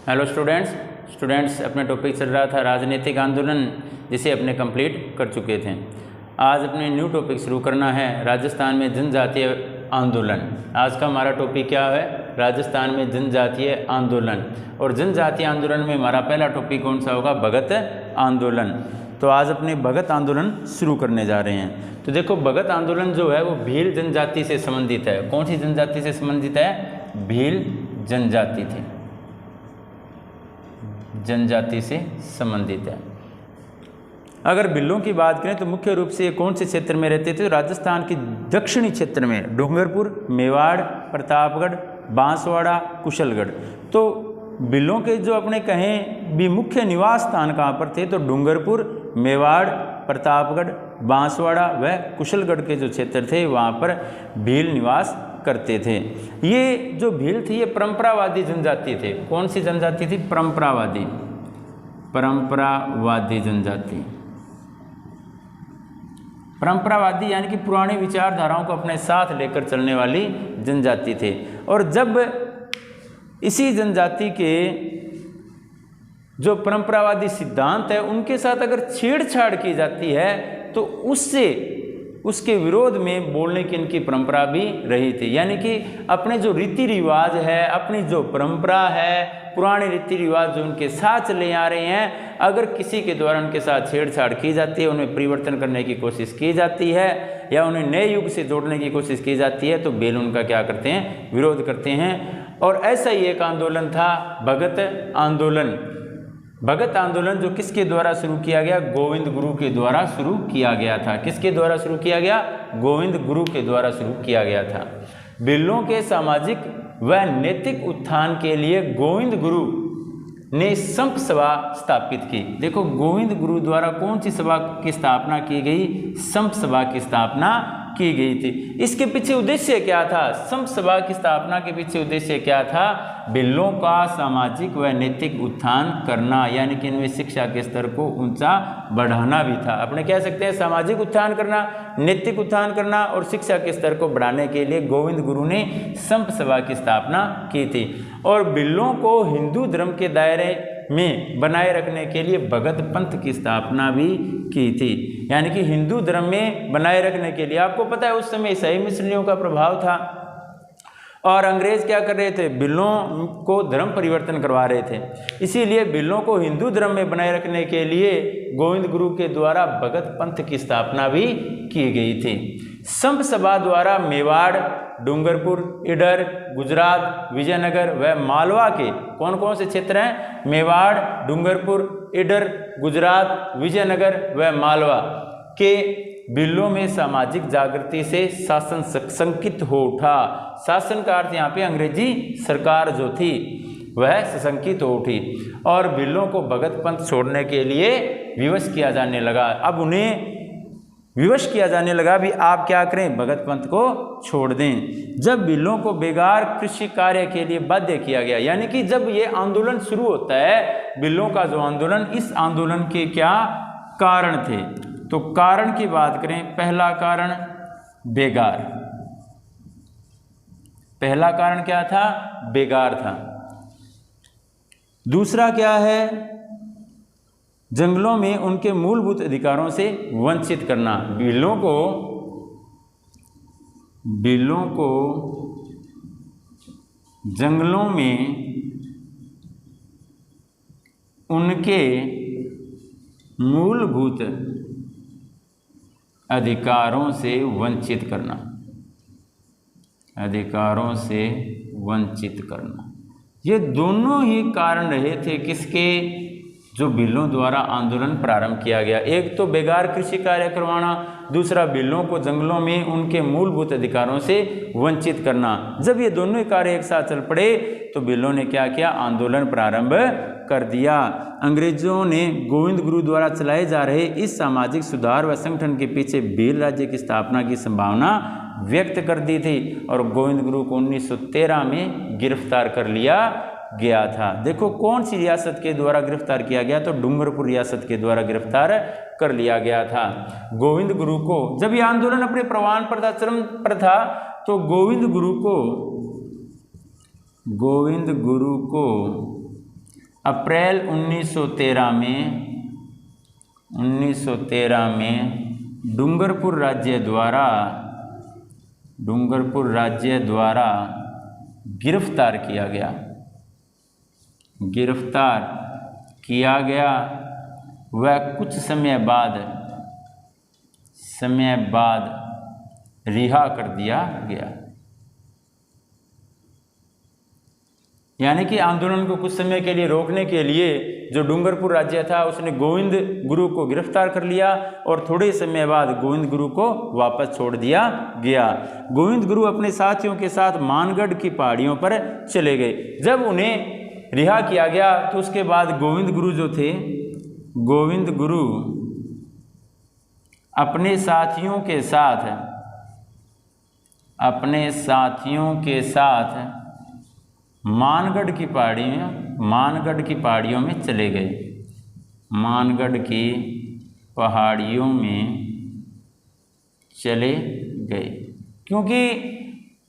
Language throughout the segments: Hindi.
हेलो स्टूडेंट्स अपने टॉपिक चल रहा था राजनीतिक आंदोलन, जिसे अपने कंप्लीट कर चुके थे। आज अपने न्यू टॉपिक शुरू करना है, राजस्थान में जनजातीय आंदोलन। आज का हमारा टॉपिक क्या है? राजस्थान में जनजातीय आंदोलन। और जनजातीय आंदोलन में हमारा पहला टॉपिक कौन सा होगा? भगत आंदोलन। तो आज अपने भगत आंदोलन शुरू करने जा रहे हैं। तो देखो, भगत आंदोलन जो है वो भील जनजाति से संबंधित है। कौन सी जनजाति से संबंधित है? भील जनजाति थी, जनजाति से संबंधित है। अगर भिल्लों की बात करें तो मुख्य रूप से ये कौन से क्षेत्र में रहते थे? तो राजस्थान के दक्षिणी क्षेत्र में डूंगरपुर, मेवाड़, प्रतापगढ़, बांसवाड़ा, कुशलगढ़। तो भिल्लों के जो अपने कहें भी मुख्य निवास स्थान कहाँ पर थे? तो डूंगरपुर, मेवाड़, प्रतापगढ़, बांसवाड़ा व कुशलगढ़ के जो क्षेत्र थे वहाँ पर भील निवास करते थे। ये जो भील थी ये परंपरावादी जनजाति थे। कौन सी जनजाति थी? परंपरावादी जनजाति। परंपरावादी यानी कि पुरानी विचारधाराओं को अपने साथ लेकर चलने वाली जनजाति थे। और जब इसी जनजाति के जो परंपरावादी सिद्धांत है उनके साथ अगर छेड़छाड़ की जाती है तो उसके विरोध में बोलने की इनकी परंपरा भी रही थी। यानी कि अपने जो रीति रिवाज है, अपनी जो परंपरा है, पुराने रीति रिवाज जो उनके साथ चले आ रहे हैं, अगर किसी के द्वारा उनके साथ छेड़छाड़ की जाती है, उन्हें परिवर्तन करने की कोशिश की जाती है या उन्हें नए युग से जोड़ने की कोशिश की जाती है तो भील उनका क्या करते हैं? विरोध करते हैं। और ऐसा ही एक आंदोलन था भगत आंदोलन। भगत आंदोलन जो किसके द्वारा शुरू किया गया? गोविंद गुरु के द्वारा शुरू किया गया था। किसके द्वारा शुरू किया गया? गोविंद गुरु के द्वारा शुरू किया गया था। भिल्लों के सामाजिक व नैतिक उत्थान के लिए गोविंद गुरु ने संप सभा स्थापित की। देखो, गोविंद गुरु द्वारा कौन सी सभा की स्थापना की गई? संप सभा की स्थापना की गई थी। इसके पीछे उद्देश्य क्या था? संप सभा की स्थापना के पीछे उद्देश्य क्या था? भिल्लों का सामाजिक व नैतिक उत्थान करना, यानी कि इनमें शिक्षा के स्तर को ऊंचा बढ़ाना भी था। अपने कह सकते हैं सामाजिक उत्थान करना, नैतिक उत्थान करना और शिक्षा के स्तर को बढ़ाने के लिए गोविंद गुरु ने संप सभा की स्थापना की थी। और भिल्लों को हिंदू धर्म के दायरे में बनाए रखने के लिए भगत पंथ की स्थापना भी की थी। यानी कि हिंदू धर्म में बनाए रखने के लिए, आपको पता है उस समय ईसाई मिशनरियों का प्रभाव था और अंग्रेज क्या कर रहे थे? भिल्लों को धर्म परिवर्तन करवा रहे थे। इसीलिए भिल्लों को हिंदू धर्म में बनाए रखने के लिए गोविंद गुरु के द्वारा भगत पंथ की स्थापना भी की गई थी। संप सभा द्वारा मेवाड़, डूंगरपुर, इडर, गुजरात, विजयनगर व मालवा के कौन कौन से क्षेत्र हैं? मेवाड़, डूंगरपुर, इडर, गुजरात, विजयनगर व मालवा के भिल्लों में सामाजिक जागृति से शासन सशंकित हो उठा। शासन का अर्थ यहाँ पे अंग्रेजी सरकार जो थी वह सशंकित हो उठी और भिल्लों को भगत पंथ छोड़ने के लिए विवश किया जाने लगा। अब उन्हें विवश किया जाने लगा भी आप क्या करें? भगत पंथ को छोड़ दें। जब भिल्लों को बेगार कृषि कार्य के लिए बाध्य किया गया, यानी कि जब ये आंदोलन शुरू होता है भिल्लों का जो आंदोलन, इस आंदोलन के क्या कारण थे? तो कारण की बात करें, पहला कारण बेगार। पहला कारण क्या था? बेगार था। दूसरा क्या है? जंगलों में उनके मूलभूत अधिकारों से वंचित करना। भिल्लों को जंगलों में उनके मूलभूत अधिकारों से वंचित करना। अधिकारों से वंचित करना, ये दोनों ही कारण रहे थे किसके? जो भिल्लों द्वारा आंदोलन प्रारंभ किया गया। एक तो बेगार कृषि कार्य करवाना, दूसरा भिल्लों को जंगलों में उनके मूलभूत अधिकारों से वंचित करना। जब ये दोनों ही कार्य एक साथ चल पड़े तो भिल्लों ने क्या किया? आंदोलन प्रारंभ कर दिया। अंग्रेजों ने गोविंद गुरु द्वारा चलाए जा रहे इस सामाजिक सुधार व संगठन के पीछे भील राज्य की स्थापना की संभावना व्यक्त कर दी थी और गोविंद गुरु को 1913 में गिरफ्तार कर लिया गया था। देखो, कौन सी रियासत के द्वारा गिरफ्तार किया गया? तो डूंगरपुर रियासत के द्वारा गिरफ्तार कर लिया गया था। गोविंद गुरु को जब यह आंदोलन अपने प्रवान पर था, चरम पर था, तो गोविंद गुरु को अप्रैल 1913 में डूंगरपुर राज्य द्वारा गिरफ्तार किया गया। वह कुछ समय बाद रिहा कर दिया गया। यानी कि आंदोलन को कुछ समय के लिए रोकने के लिए जो डूंगरपुर राज्य था उसने गोविंद गुरु को गिरफ्तार कर लिया और थोड़े समय बाद गोविंद गुरु को वापस छोड़ दिया गया। गोविंद गुरु अपने साथियों के साथ मानगढ़ की पहाड़ियों पर चले गए। जब उन्हें रिहा किया गया तो उसके बाद गोविंद गुरु अपने साथियों के साथ मानगढ़ की पहाड़ियों में चले गए। क्योंकि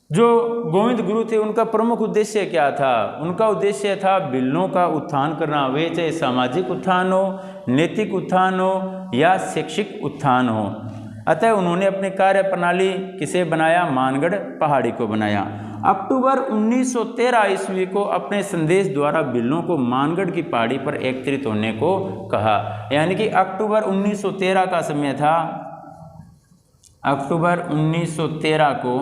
जो गोविंद गुरु थे उनका प्रमुख उद्देश्य क्या था? उनका उद्देश्य था भिल्लों का उत्थान करना, वे चाहे सामाजिक उत्थान हो, नैतिक उत्थान हो या शैक्षिक उत्थान हो। अतः उन्होंने अपनी कार्य प्रणाली किसे बनाया? मानगढ़ पहाड़ी को बनाया। अक्टूबर 1913 ईस्वी को अपने संदेश द्वारा भिल्लों को मानगढ़ की पहाड़ी पर एकत्रित होने को कहा। यानी कि अक्टूबर 1913 का समय था। अक्टूबर 1913 को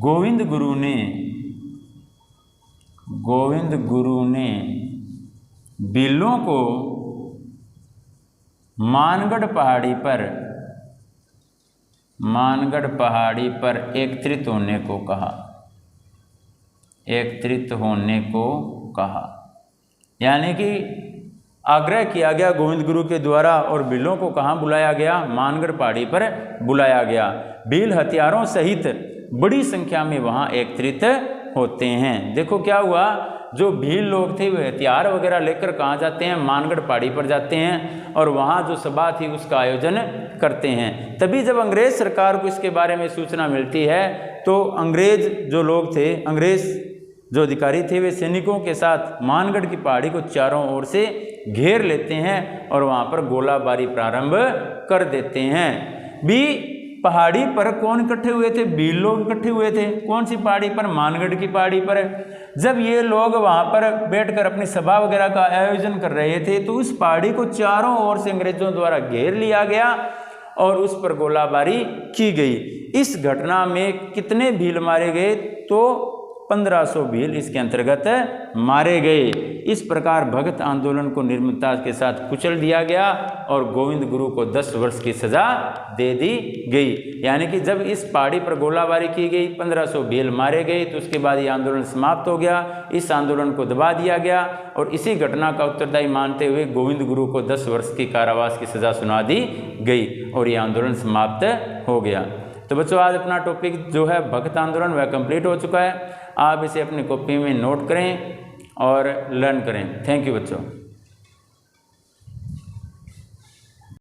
गोविंद गुरु ने भिल्लों को मानगढ़ पहाड़ी पर एकत्रित होने को कहा। यानी कि आग्रह किया गया गोविंद गुरु के द्वारा और भिल्लों को कहाँ बुलाया गया? मानगढ़ पहाड़ी पर बुलाया गया। भील हथियारों सहित बड़ी संख्या में वहाँ एकत्रित होते हैं। देखो क्या हुआ, जो भील लोग थे वे हथियार वगैरह लेकर कहाँ जाते हैं? मानगढ़ पहाड़ी पर जाते हैं और वहाँ जो सभा थी उसका आयोजन करते हैं। तभी जब अंग्रेज सरकार को इसके बारे में सूचना मिलती है तो अंग्रेज जो अधिकारी थे वे सैनिकों के साथ मानगढ़ की पहाड़ी को चारों ओर से घेर लेते हैं और वहाँ पर गोलाबारी प्रारंभ कर देते हैं। पहाड़ी पर कौन इकट्ठे हुए थे? भील लोग इकट्ठे हुए थे। कौन सी पहाड़ी पर? मानगढ़ की पहाड़ी पर। जब ये लोग वहाँ पर बैठकर अपनी सभा वगैरह का आयोजन कर रहे थे तो उस पहाड़ी को चारों ओर से अंग्रेजों द्वारा घेर लिया गया और उस पर गोलाबारी की गई। इस घटना में कितने भील मारे गए? तो 1500 भील इसके अंतर्गत मारे गए। इस प्रकार भगत आंदोलन को निर्ममता के साथ कुचल दिया गया और गोविंद गुरु को 10 वर्ष की सजा दे दी गई। यानी कि जब इस पहाड़ी पर गोलाबारी की गई, 1500 भील मारे गए तो उसके बाद ये आंदोलन समाप्त हो गया। इस आंदोलन को दबा दिया गया और इसी घटना का उत्तरदायी मानते हुए गोविंद गुरु को 10 वर्ष की कारावास की सजा सुना दी गई और ये आंदोलन समाप्त हो गया। तो बच्चों, आज अपना टॉपिक जो है भगत आंदोलन वह कंप्लीट हो चुका है। आप इसे अपनी कॉपी में नोट करें और लर्न करें। थैंक यू बच्चों।